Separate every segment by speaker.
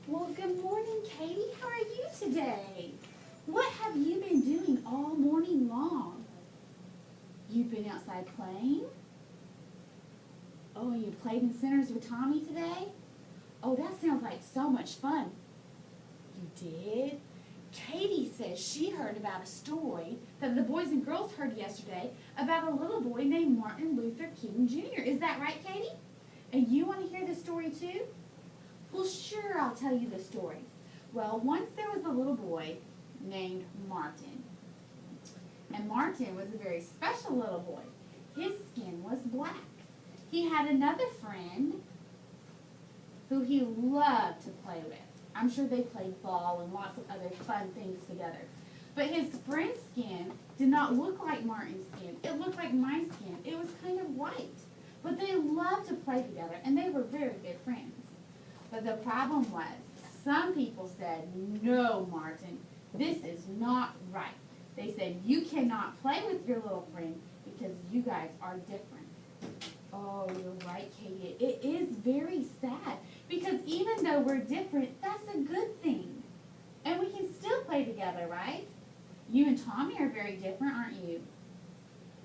Speaker 1: Well, good morning, Katie. How are you today? What have you been doing all morning long? You've been outside playing? Oh, and you played in centers with Tommy today? Oh, that sounds like so much fun. You did? Katie says she heard about a story that the boys and girls heard yesterday about a little boy named Martin Luther King Jr. Is that right, Katie? And you want to hear the story too? Well, sure, I'll tell you the story. Well, once there was a little boy named Martin. And Martin was a very special little boy. His skin was black. He had another friend who he loved to play with. I'm sure they played ball and lots of other fun things together. But his friend's skin did not look like Martin's skin. It looked like my skin. It was kind of white. But they loved to play together, and they were very good friends. But the problem was, some people said, no, Martin, this is not right. They said, you cannot play with your little friend because you guys are different. Oh, you're right, Katie. It is very sad because even though we're different, that's a good thing. And we can still play together, right? You and Tommy are very different, aren't you?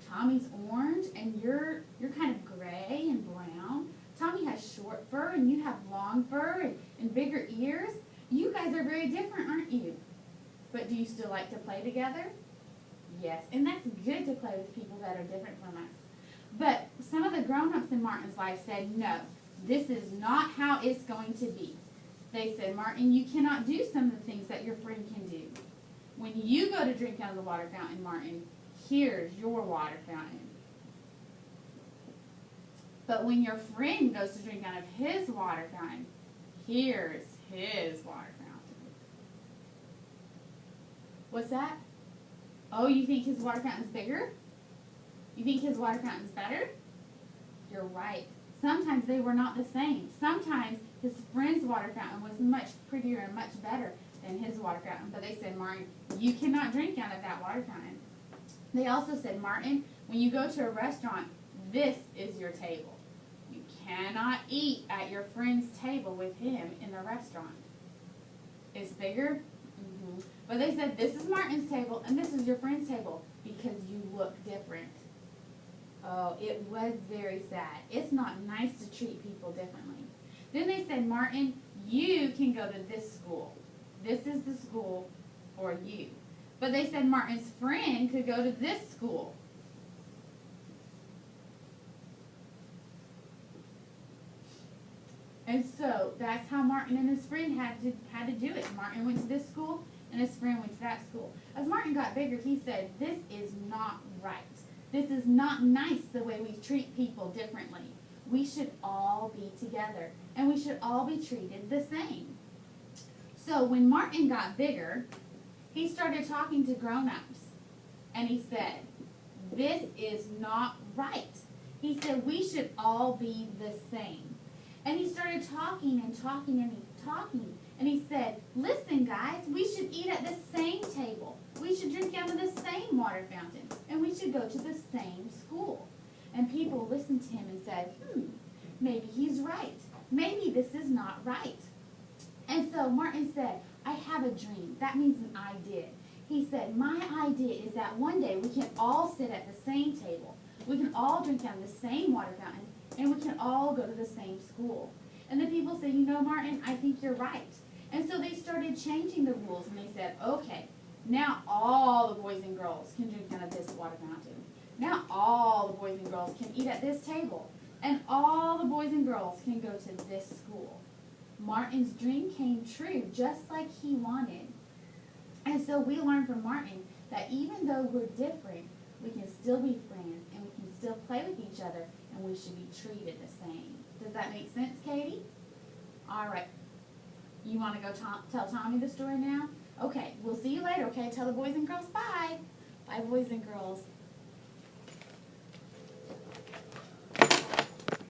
Speaker 1: Tommy's orange and you're kind of gray and brown. Tommy has short fur and you have long fur and bigger ears. You guys are very different, aren't you? But do you still like to play together? Yes, and that's good to play with people that are different from us. But some of the grown-ups in Martin's life said, no, this is not how it's going to be. They said, Martin, you cannot do some of the things that your friend can do. When you go to drink out of the water fountain, Martin, here's your water fountain. But when your friend goes to drink out of his water fountain, here's his water fountain. What's that? Oh, you think his water fountain's bigger? You think his water fountain's better? You're right. Sometimes they were not the same. Sometimes his friend's water fountain was much prettier and much better than his water fountain. But they said, Martin, you cannot drink out of that water fountain. They also said, Martin, when you go to a restaurant, this is your table. You cannot eat at your friend's table with him in the restaurant. It's bigger? Mm-hmm. But they said, this is Martin's table and this is your friend's table because you look different. Oh, it was very sad. It's not nice to treat people differently. Then they said, Martin, you can go to this school. This is the school for you. But they said Martin's friend could go to this school. And so that's how Martin and his friend had to do it. Martin went to this school and his friend went to that school. As Martin got bigger, he said, this is not right. This is not nice the way we treat people differently. We should all be together and we should all be treated the same. So when Martin got bigger, he started talking to grown-ups and he said, this is not right. He said we should all be the same. And he started talking and talking and talking. And he said, listen guys, we should eat at the same table. We should drink out of the same water fountain. And we should go to the same school. And people listened to him and said, maybe he's right. Maybe this is not right. And so Martin said, I have a dream. That means an idea. He said, my idea is that one day we can all sit at the same table. We can all drink out of the same water fountain. And we can all go to the same school. And the people said, you know, Martin, I think you're right. And so they started changing the rules. And they said, okay, now all the boys and girls can drink out of this water fountain. Now all the boys and girls can eat at this table. And all the boys and girls can go to this school. Martin's dream came true just like he wanted. And so we learned from Martin that even though we're different, we can still be friends and we can still play with each other and we should be treated the same. Does that make sense, Katie? All right. You want to go tell Tommy the story now? Okay, we'll see you later, okay? Tell the boys and girls bye. Bye, boys and girls.